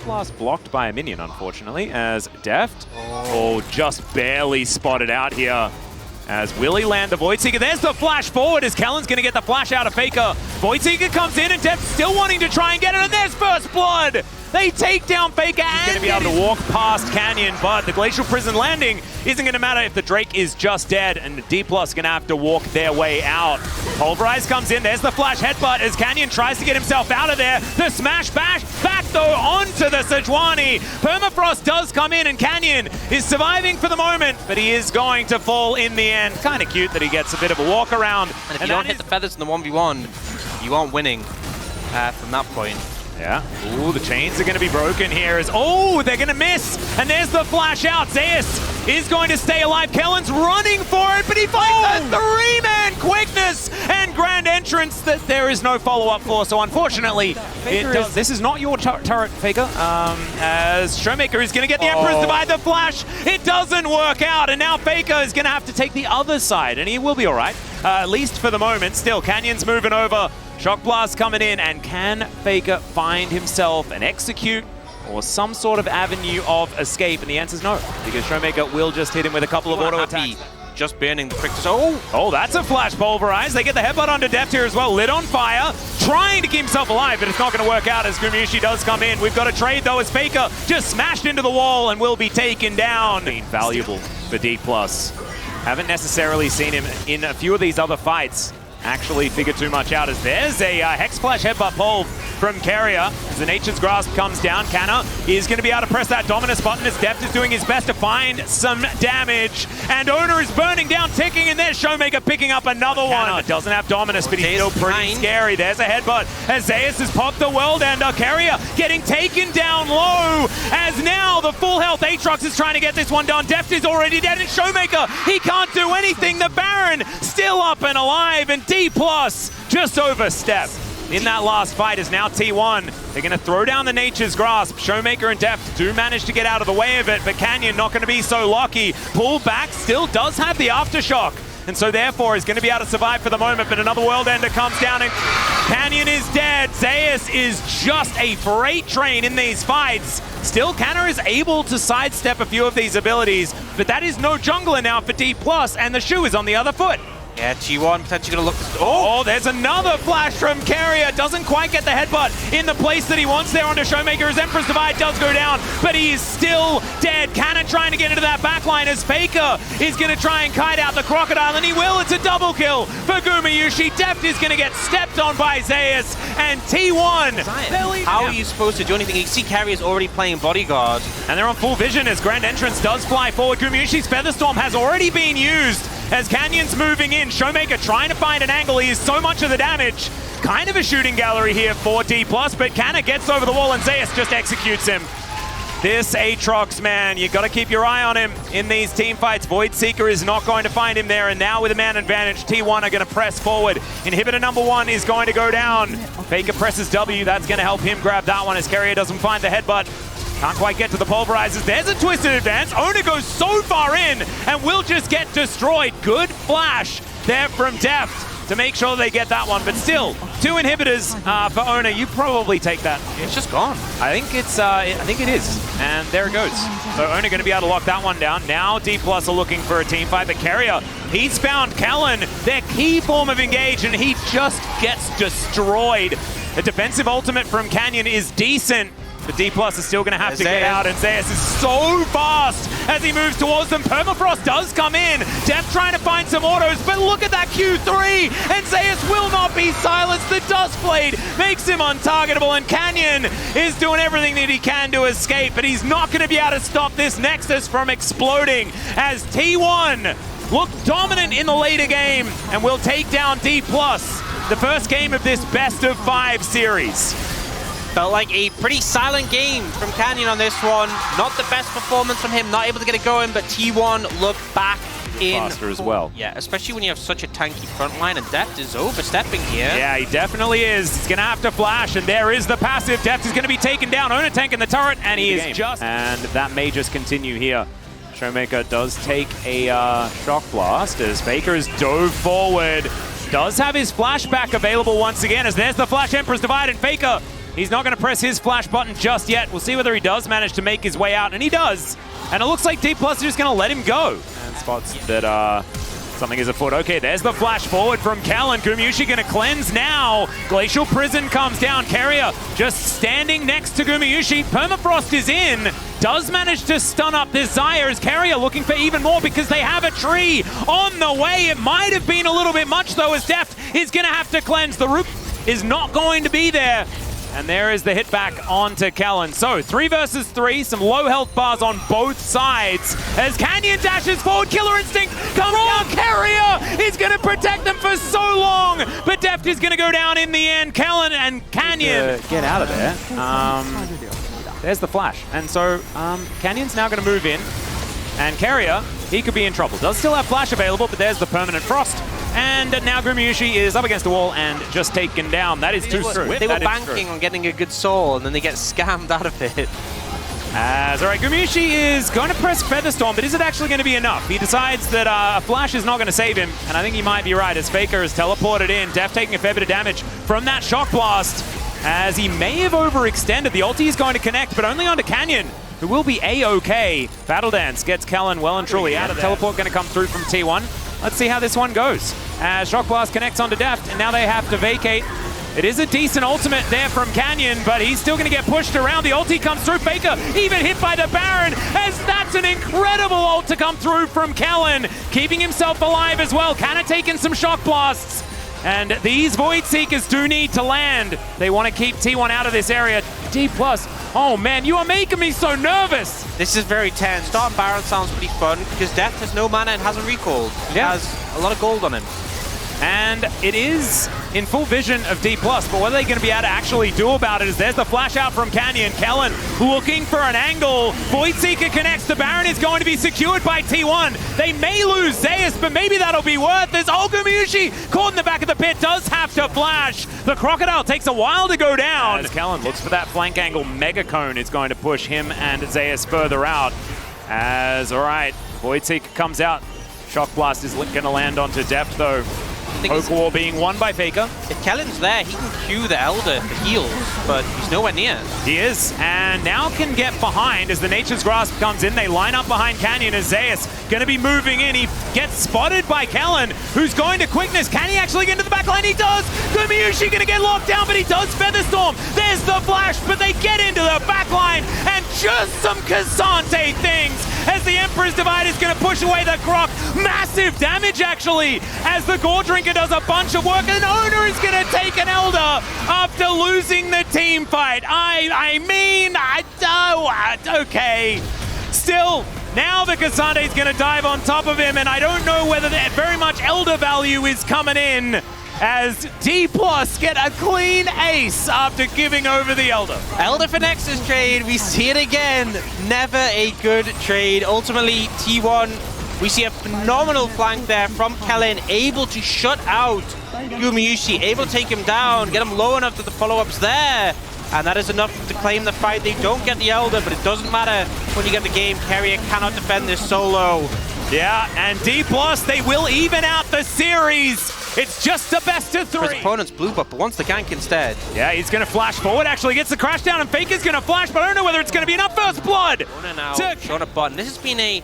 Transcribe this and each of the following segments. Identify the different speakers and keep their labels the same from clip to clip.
Speaker 1: Blast blocked by a minion, unfortunately, as Deft, just barely spotted out here. As Willie land the Void Seeker. There's the flash forward as Kellen's going to get the flash out of Faker. Void Seeker comes in and Deft still wanting to try and get it, and there's first blood! They take down Faker. He's going to be able to walk past Canyon, but the Glacial Prison landing isn't going to matter if the Drake is just dead, and the Dplus going to have to walk their way out. Pulverize comes in. There's the flash headbutt as Canyon tries to get himself out of there. The smash bash back, though, onto the Sejuani. Permafrost does come in, and Canyon is surviving for the moment, but he is going to fall in the end. Kind of cute that he gets a bit of a walk around.
Speaker 2: And if you don't hit the feathers in the 1v1, you aren't winning from that point.
Speaker 1: Yeah. Ooh, the chains are going to be broken here. They're going to miss. And there's the flash out. Zeus is going to stay alive. Kellen's running for it, but he finds the three-man quickness and grand entrance that there is no follow-up for. So unfortunately, this is not your turret, Faker. As Showmaker is going to get the Emperor's Divide, the flash. It doesn't work out. And now Faker is going to have to take the other side. And he will be all right, at least for the moment. Still, Canyon's moving over. Shock Blast coming in, and can Faker find himself an execute or some sort of avenue of escape? And the answer is no, because Showmaker will just hit him with a couple of auto attacks.
Speaker 2: Just burning the quickness.
Speaker 1: That's a flash pulverize. They get the headbutt onto Deft here as well. Lit on fire, trying to keep himself alive, but it's not going to work out as Gumushi does come in. We've got a trade though as Faker just smashed into the wall and will be taken down. Valuable for Dplus. Haven't necessarily seen him in a few of these other fights actually figure too much out, as there's a Hex Flash headbutt pull from Carrier. As the Nature's Grasp comes down, Canna is going to be able to press that Dominus button as Deft is doing his best to find some damage. And Owner is burning down, ticking, and there's Showmaker picking up another one. Doesn't have Dominus, but he's still pretty scary. There's a headbutt as Zeus has popped the World Ender. Carrier getting taken down low, as now the full health Aatrox is trying to get this one done. Deft is already dead, and Showmaker, he can't do anything. The Baron still up and alive, and Dplus just overstepped. In that last fight is now T1. They're going to throw down the Nature's Grasp. Showmaker and Deft do manage to get out of the way of it, but Canyon not going to be so lucky. Pull back, still does have the Aftershock, and so therefore is going to be able to survive for the moment, but another World Ender comes down and Canyon is dead. Zeus is just a freight train in these fights. Still, Canna is able to sidestep a few of these abilities, but that is no jungler now for Dplus, and the shoe is on the other foot.
Speaker 2: Yeah, G1 potentially going to look...
Speaker 1: There's another flash from Carrier. Doesn't quite get the headbutt in the place that he wants there onto Showmaker. His Emperor's Divide does go down, but he is still dead. Cannon trying to get into that backline as Faker is going to try and kite out the Crocodile, and he will. It's a double kill for Gumayushi. Deft is going to get stepped on by Zeus, and T1.
Speaker 2: How are you supposed to do anything? You see Carrier's already playing Bodyguard.
Speaker 1: And they're on full vision as Grand Entrance does fly forward. Gumayushi's Featherstorm has already been used as Canyon's moving in. Showmaker trying to find an angle. He is so much of the damage. Kind of a shooting gallery here for Dplus, but Canna gets over the wall and Zeus just executes him. This Aatrox, man, you got to keep your eye on him in these team fights. Void Seeker is not going to find him there, and now with a man advantage, T1 are going to press forward. Inhibitor number 1 is going to go down. Faker presses W. That's going to help him grab that one as Carrier doesn't find the headbutt. Can't quite get to the pulverizers. There's a twisted advance. Owner goes so far in and will just get destroyed. Good flash there from Deft to make sure they get that one. But still, 2 inhibitors for Owner. You probably take that.
Speaker 2: It's just gone.
Speaker 1: I think it is. And there it goes. So Owner going to be able to lock that one down. Now Dplus are looking for a team fight. But Carrier, he's found Kellen, their key form of engage, and he just gets destroyed. The defensive ultimate from Canyon is decent, but Dplus is still going to have to get out, and Zeus is so fast as he moves towards them. Permafrost does come in. Deft trying to find some autos, but look at that Q3, and Zeus will not be silenced. The Dustblade makes him untargetable, and Canyon is doing everything that he can to escape, but he's not going to be able to stop this Nexus from exploding as T1 look dominant in the later game and will take down Dplus. The first game of this best-of-5 series.
Speaker 2: Felt like a pretty silent game from Canyon on this one. Not the best performance from him, not able to get it going, but T1 looked back in.
Speaker 1: Faster as well.
Speaker 2: Yeah, especially when you have such a tanky front line, and Deft is overstepping here.
Speaker 1: Yeah, he definitely is. He's going to have to flash, and there is the passive. Deft is going to be taken down. Owner tanking the turret, and he is just... And that may just continue here. Showmaker does take a Shock Blast as Faker is dove forward. Does have his flashback available once again, as there's the Flash Emperor's Divide, and Faker He's not going to press his flash button just yet. We'll see whether he does manage to make his way out, and he does. And it looks like Dplus is just going to let him go. And spots that something is afoot. Okay, there's the flash forward from Kellen. Gumayusi going to cleanse now. Glacial Prison comes down. Keria just standing next to Gumayusi. Permafrost is in. Does manage to stun up this Xayah as Keria looking for even more because they have a tree on the way. It might have been a little bit much though, as Deft is going to have to cleanse. The root is not going to be there. And there is the hit back onto Kellen. So 3 versus 3, some low health bars on both sides. As Canyon dashes forward, Killer Instinct comes down. Keria is going to protect them for so long, but Deft is going to go down in the end. Kellen and Canyon get out of there. There's the flash. And so Canyon's now going to move in. And Keria, he could be in trouble. Does still have flash available, but there's the permanent frost. And now Gumayusi is up against the wall and just taken down. That is too true.
Speaker 2: They were banking on getting a good soul, and then they get scammed out of it.
Speaker 1: All right, Gumayusi is going to press Featherstorm, but is it actually going to be enough? He decides that a flash is not going to save him, and I think he might be right as Faker is teleported in. Deft taking a fair bit of damage from that shock blast, as he may have overextended. The ulti is going to connect, but only onto Canyon, who will be A-OK. Battle Dance gets Kellen well and truly out of there. Teleport going to come through from T1. Let's see how this one goes. As Shock Blast connects onto Deft, and now they have to vacate. It is a decent ultimate there from Canyon, but he's still going to get pushed around. The ulti comes through. Faker even hit by the Baron, as that's an incredible ult to come through from Kellen, keeping himself alive as well. Kanna taking some Shock Blasts. And these Void Seekers do need to land. They want to keep T1 out of this area. Dplus, oh man, you are making me so nervous.
Speaker 2: This is very tense. Starting Baron sounds pretty fun because Deft has no mana and hasn't recalled. He has a lot of gold on him.
Speaker 1: And it is in full vision of Dplus, but what are they going to be able to actually do about it is there's the flash out from Canyon. Kellen looking for an angle. Void Seeker connects. The Baron is going to be secured by T1. They may lose Zeus, but maybe that'll be worth it. Oh, Gumayusi caught in the back of the pit, does have to flash. The Crocodile takes a while to go down. As Kellen looks for that flank angle, Mega Cone is going to push him and Zeus further out. All right, Void Seeker comes out. Shock Blast is going to land onto Deft though. Poke War being won by Faker.
Speaker 2: If Kellen's there, he can cue the Elder for heals, but he's nowhere near.
Speaker 1: He is, and now can get behind as the Nature's Grasp comes in. They line up behind Canyon as Zeus going to be moving in. He gets spotted by Kellen, who's going to quickness. Can he actually get into the backline? He does! Gumayusi going to get locked down, but he does Featherstorm. There's the flash, but they get into the backline, and just some Cassante things as the Emperor's Divide is going to push away the Croc. Massive damage, actually, as the Gore Drinker does a bunch of work, and Owner is going to take an Elder after losing the team fight. Okay. Still, now the Cassante is going to dive on top of him, and I don't know whether that very much Elder value is coming in, as Dplus get a clean ace after giving over the Elder.
Speaker 2: Elder for Nexus trade, we see it again. Never a good trade. Ultimately, T1, we see a phenomenal flank there from Kellen, able to shut out Gumayusi, able to take him down, get him low enough that the follow-up's there. And that is enough to claim the fight. They don't get the Elder, but it doesn't matter when you get the game. Keria cannot defend this solo.
Speaker 1: Yeah, and Dplus, they will even out the series. It's just a best of 3.
Speaker 2: His opponent's blue buff, but wants the gank instead.
Speaker 1: Yeah, he's going to flash forward. Actually gets the crash down, and Faker's going to flash, but I don't know whether it's going to be enough. First blood.
Speaker 2: Shot a button. This has been a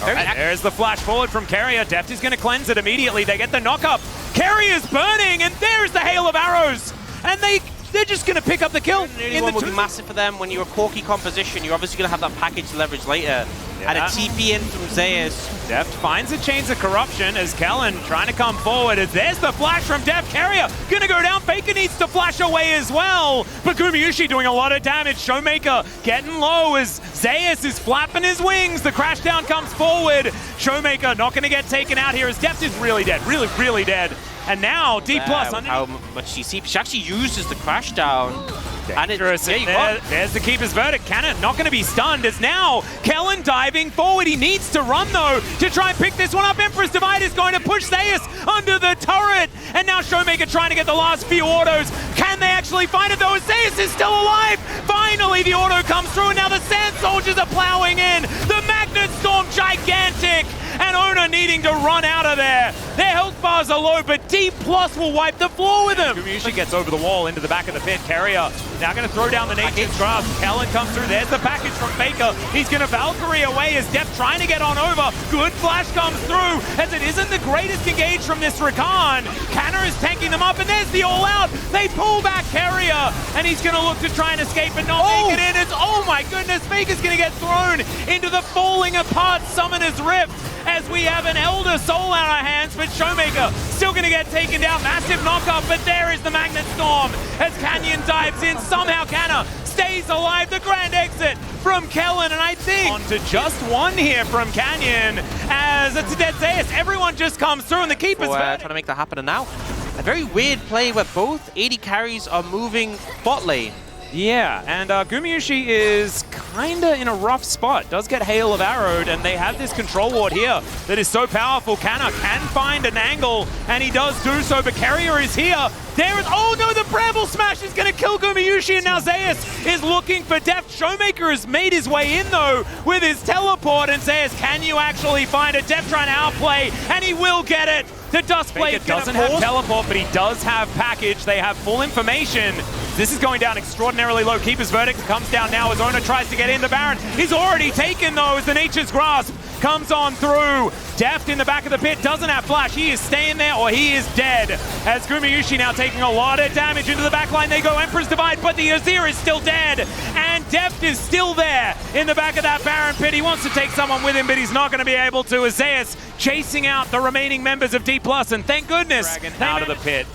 Speaker 1: there's the flash forward from Keria. Deft is going to cleanse it immediately. They get the knock-up. Keria's burning, and there's the hail of arrows. And they're just going to pick up the kill.
Speaker 2: One would be massive for them. When you're a Corki composition, you're obviously going to have that package to leverage later. And a TP in from Zeus.
Speaker 1: Deft finds a Chains of Corruption as Kellen trying to come forward. As there's the flash from Deft. Keria going to go down. Faker needs to flash away as well. But Gumayusi doing a lot of damage. Showmaker getting low as Zeus is flapping his wings. The crash down comes forward. Showmaker not going to get taken out here as Deft is really dead. Really, really dead. And now Dplus underneath.
Speaker 2: How much she sees. She actually uses the crash down.
Speaker 1: Dangerous. And there's the Keeper's Verdict. Cannon not going to be stunned as now Kellen diving forward. He needs to run though to try and pick this one up. Emperor's Divide is going to push Zeus under the turret. And now Showmaker trying to get the last few autos. Can they actually find it though? Zeus is still alive. Finally the auto comes through and now the Sand Soldiers are plowing in. The Magnet Storm gigantic and Ona needing to run out of there. Their health bars are low, but Dplus will wipe the floor with him. Gumayusi gets over the wall into the back of the pit. Carrier now going to throw down the Nature's Grasp. Kellen comes through. There's the package from Faker. He's going to Valkyrie away as Def trying to get on over. Good flash comes through as it isn't the greatest engage from this Rakan. Canna is tanking them up, and there's the all-out. They pull back Carrier, and he's going to look to try and escape, but not make it in. It's, oh my goodness, Faker's going to get thrown into the falling apart Summoner's Rift as we have an Elder Soul on our hands, but Showmaker still going to get taken down. Massive knockup, but there is the Magnet Storm as Canyon dives in. Somehow Canna stays alive. The grand exit from Kellen, and I think on to just one here from Canyon as it's a dead Zeus. Everyone just comes through, and the keeper's
Speaker 2: trying to make that happen. And now a very weird play where both AD carries are moving bot lane.
Speaker 1: Yeah, and Gumayusi is kinda in a rough spot. Does get Hail of Arrowed, and they have this control ward here that is so powerful. Canna can find an angle, and he does do so, but Carrier is here. There is, oh no, the Bramble Smash is gonna kill Gumayusi, and now Zeus is looking for depth. Showmaker has made his way in though with his teleport, and Zeus, can you actually find a depth trying to outplay? And he will get it. The Dustblade doesn't have teleport, but he does have package. They have full information. This is going down extraordinarily low. Keeper's Verdict comes down now as Ona tries to get in. The Baron is already taken though as the Nature's Grasp comes on through. Deft in the back of the pit doesn't have flash. He is staying there or he is dead. As Gumayusi now taking a lot of damage into the back line. They go Emperor's Divide, but the Azir is still dead. And Deft is still there in the back of that Baron pit. He wants to take someone with him, but he's not going to be able to. Zeus chasing out the remaining members of Dplus, and thank goodness out of the pit.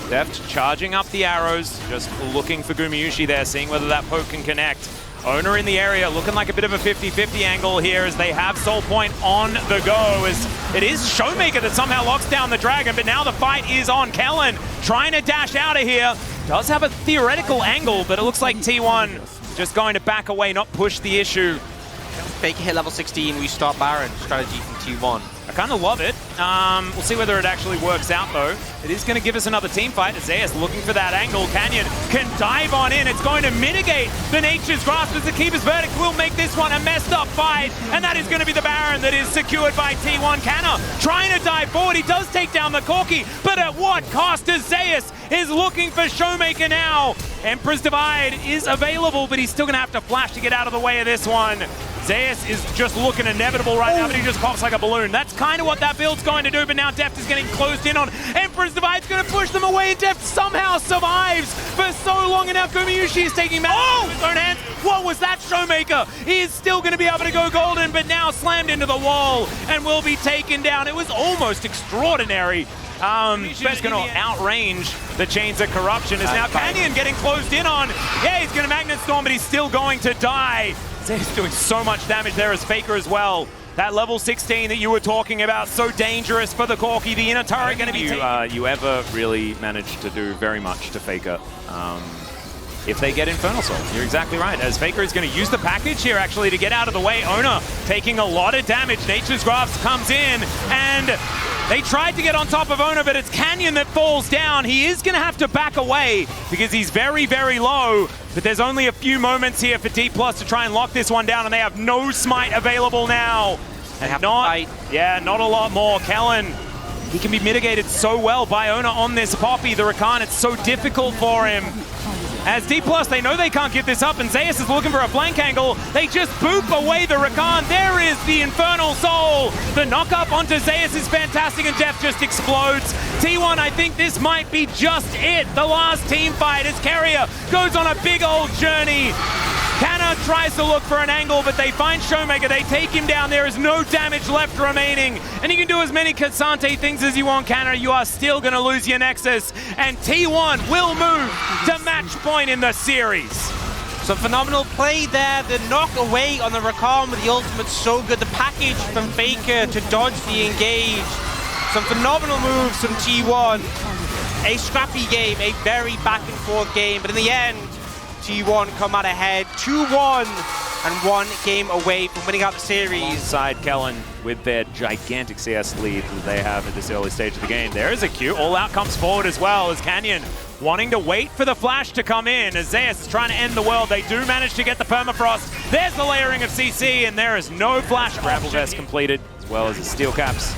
Speaker 1: Deft charging up the arrows, just looking for Gumayusi there, seeing whether that poke can connect. Ona in the area, looking like a bit of a 50-50 angle here as they have Soul Point on the go. As it is Showmaker that somehow locks down the Dragon, but now the fight is on. Kellen trying to dash out of here. Does have a theoretical angle, but it looks like T1 just going to back away, not push the issue.
Speaker 2: Faker hit level 16, we start Baron strategy from T1.
Speaker 1: I kind of love it. We'll see whether it actually works out, though. It is going to give us another team fight. Zeus looking for that angle. Canyon can dive on in. It's going to mitigate the Nature's Grasp as the Keeper's Verdict will make this one a messed up fight. And that is going to be the Baron that is secured by T1. Canna trying to dive forward. He does take down the Corki, but at what cost? As Zeus is looking for Showmaker now. Emperor's Divide is available, but he's still going to have to flash to get out of the way of this one. Zeus is just looking inevitable right now, but he just pops like a balloon. That's kind of what that build's going to do, but now Deft is getting closed in on. Emperor's Divide's going to push them away, and Deft somehow survives for so long, and now Gumayusi is taking matters into his own hands. What was that, Showmaker? He is still going to be able to go golden, but now slammed into the wall and will be taken down. It was almost extraordinary. Best going to outrange the Chains of Corruption. Is now Canyon getting closed in on. Yeah, he's going to Magnet Storm, but he's still going to die. He's doing so much damage there as Faker as well. That level 16 that you were talking about, so dangerous for the Corki. The inner turret going to be you ever really managed to do very much to Faker if they get Infernal Soul. You're exactly right, as Faker is going to use the package here actually to get out of the way. Ona taking a lot of damage. Nature's Grasp comes in, and they tried to get on top of Ona, but it's Canyon that falls down. He is going to have to back away because he's very, very low. But there's only a few moments here for Dplus to try and lock this one down, and they have no smite available now.
Speaker 2: They have to fight.
Speaker 1: Yeah, not a lot more. Kellen, he can be mitigated so well by Ona on this Poppy. The Rakan, it's so difficult for him. As Dplus, they know they can't give this up, and Zeus is looking for a flank angle. They just boop away the Rakan. There is the Infernal Soul. The knock-up onto Zeus is fantastic, and Def just explodes. T1, I think this might be just it. The last team fight as Carrier goes on a big old journey. Canna tries to look for an angle, but they find Showmaker. They take him down. There is no damage left remaining. And you can do as many Cassante things as you want, Canna. You are still going to lose your Nexus. And T1 will move to match point in the series.
Speaker 2: Some phenomenal play there. The knock away on the Rakan with the ultimate so good. The package from Faker to dodge the engage. Some phenomenal moves from T1. A scrappy game, a very back and forth game. But in the end, T1 come out ahead 2-1 and 1 game away from winning out the series.
Speaker 1: Alongside Kellen with their gigantic CS lead that they have at this early stage of the game. There is a Q. All Out comes forward as well as Canyon wanting to wait for the flash to come in as Zeus is trying to end the world. They do manage to get the permafrost. There's the layering of CC, and there is no flash. Bramble Vest completed, as well as the steel caps.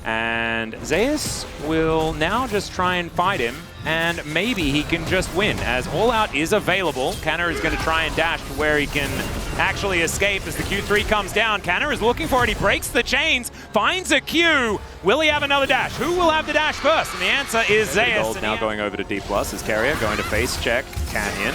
Speaker 1: And Zeus will now just try and fight him, and maybe he can just win, as All Out is available. Canner is going to try and dash to where he can actually escape as the Q3 comes down. Canner is looking for it. He breaks the chains, finds a Q. Will he have another dash? Who will have the dash first? And the answer is Zeus. Now going over to Dplus as Carrier going to face check Canyon.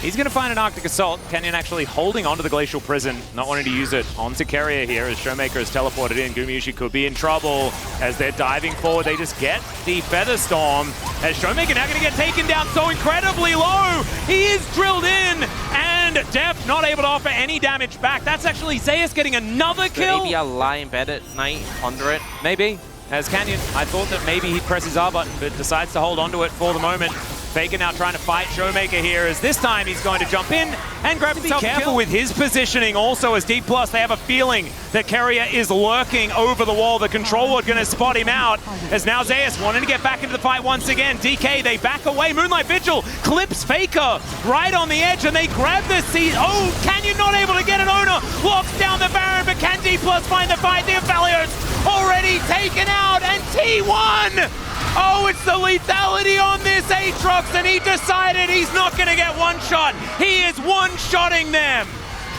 Speaker 1: He's going to find an Arctic Assault. Canyon actually holding onto the Glacial Prison, not wanting to use it onto Carrier here as Showmaker is teleported in. Gumayusi could be in trouble as they're diving forward. They just get the Feather Storm as Showmaker now going to get taken down so incredibly low. He is drilled in, and Def not able to offer any damage back. That's actually Zeus getting another kill.
Speaker 2: Maybe I'll lie in bed at night under it.
Speaker 1: Maybe. As Canyon, I thought that maybe he'd press his R button, but decides to hold onto it for the moment. Faker now trying to fight Showmaker here, as this time he's going to jump in and grab himself. Be careful with his positioning also, as Dplus, they have a feeling that Carrier is lurking over the wall. The Control Ward going to spot him out, as now Zeus wanting to get back into the fight once again. DK, they back away. Moonlight Vigil clips Faker right on the edge, and they grab the seat. Oh, Canyon not able to get an owner. Locks down the Baron, but can Dplus find the fight? The Aphelios already taken out, and T1! Oh, it's the lethality on this Aatrox, and he decided he's not going to get one shot. He is one-shotting them.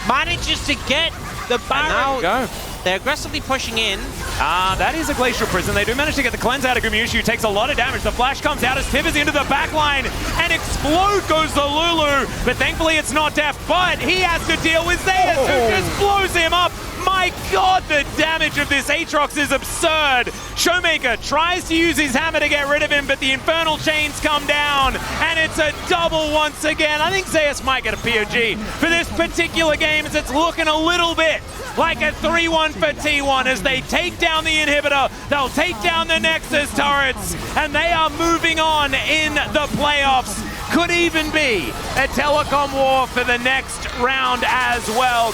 Speaker 2: Manages to get the Baron.
Speaker 1: Go.
Speaker 2: They're aggressively pushing in.
Speaker 1: That is a Glacial Prison. They do manage to get the cleanse out of Gumayusi, who takes a lot of damage. The flash comes out as Tivers into the back line, and Explode goes to Lulu, but thankfully it's not Def, but he has to deal with Zeus, who just blows him up. My God, the damage of this Aatrox is absurd. Showmaker tries to use his hammer to get rid of him, but the Infernal Chains come down, and it's a double once again. I think Zeus might get a POG for this particular game, as it's looking a little bit like a 3-1 for T1 as they take down the inhibitor. They'll take down the Nexus turrets, and they are moving on in the playoffs. Could even be a telecom war for the next round as well.